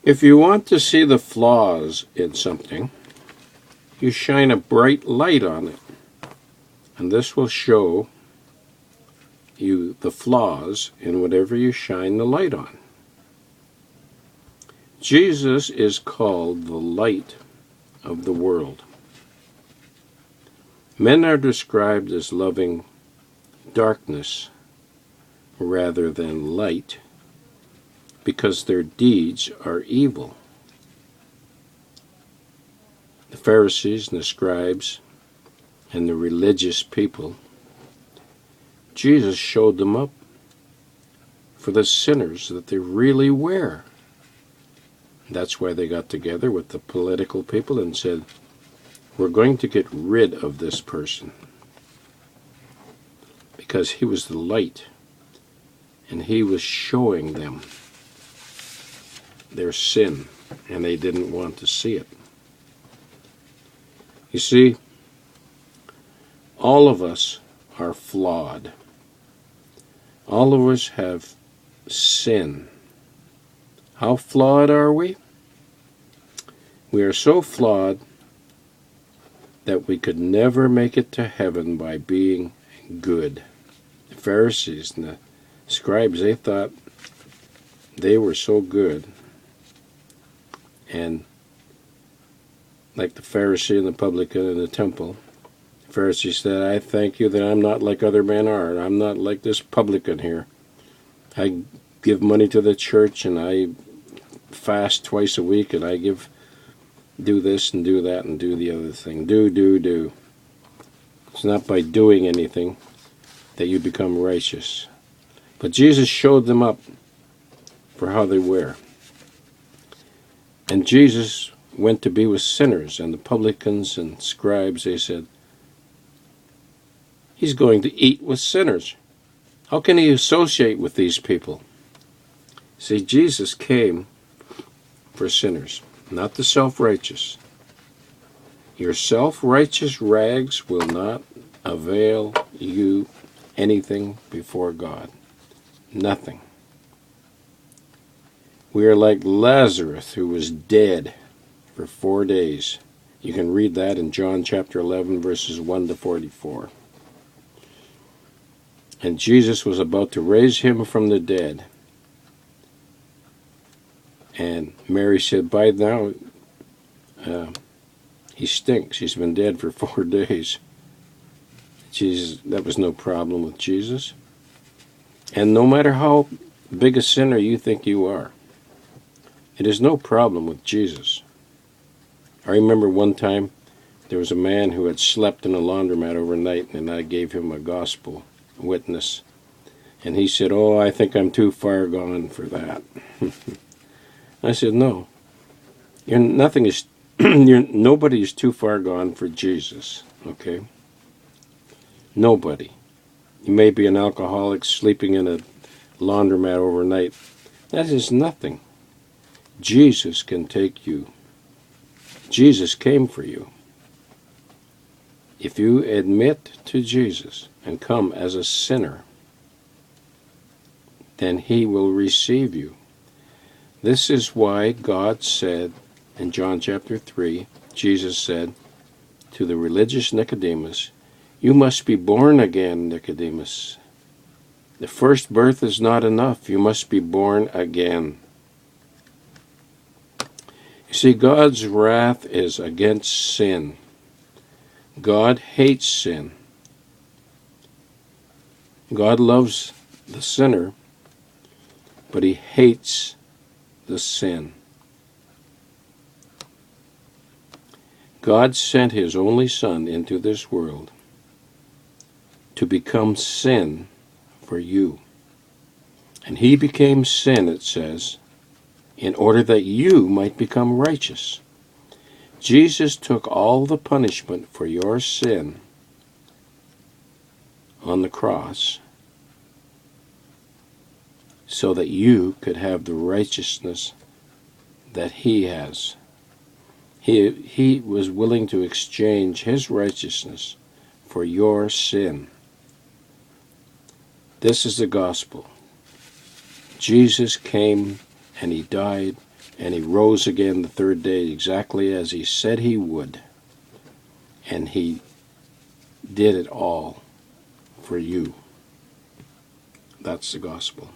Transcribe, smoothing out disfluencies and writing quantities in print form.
If you want to see the flaws in something, you shine a bright light on it. And this will show you the flaws in whatever you shine the light on. Jesus is called the light of the world. Men are described as loving darkness rather than light because their deeds are evil. The Pharisees and the scribes and the religious people, Jesus showed them up for the sinners that they really were. That's why they got together with the political people and said, we're going to get rid of this person because he was the light and he was showing them their sin and they didn't want to see it. You see, all of us are flawed. All of us have sin. How flawed are we? We are so flawed that we could never make it to heaven by being good. The Pharisees and the scribes, they thought they were so good. And like the Pharisee and the publican in the temple, the Pharisee said, I thank you that I'm not like other men are. I'm not like this publican here. I give money to the church and I fast twice a week and I do this and do that and do the other thing. Do. It's not by doing anything that you become righteous. But Jesus showed them up for how they were. And Jesus went to be with sinners, and the publicans and scribes, they said, he's going to eat with sinners. How can he associate with these people? See, Jesus came for sinners, not the self-righteous. Your self-righteous rags will not avail you anything before God. Nothing. We are like Lazarus, who was dead for 4 days. You can read that in John chapter 11, verses 1 to 44. And Jesus was about to raise him from the dead. And Mary said, by now, he stinks. He's been dead for 4 days. Jesus, that was no problem with Jesus. And no matter how big a sinner you think you are, it is no problem with Jesus. I remember one time there was a man who had slept in a laundromat overnight, and I gave him a gospel witness. And he said, oh, I think I'm too far gone for that. I said, no. Nobody is too far gone for Jesus, okay? Nobody. You may be an alcoholic sleeping in a laundromat overnight. That is nothing. Jesus can take you. Jesus came for you. If you admit to Jesus and come as a sinner, then he will receive you. This is why God said in John chapter 3, Jesus said to the religious Nicodemus, you must be born again, Nicodemus. The first birth is not enough. You must be born again. You see, God's wrath is against sin. God hates sin. God loves the sinner, but he hates the sin. God sent his only Son into this world to become sin for you. And he became sin, it says, in order that you might become righteous. Jesus took all the punishment for your sin on the cross so that you could have the righteousness that he has. He was willing to exchange his righteousness for your sin. This is the gospel. Jesus came and he died And he rose again the third day exactly as he said he would. And he did it all for you. That's the gospel.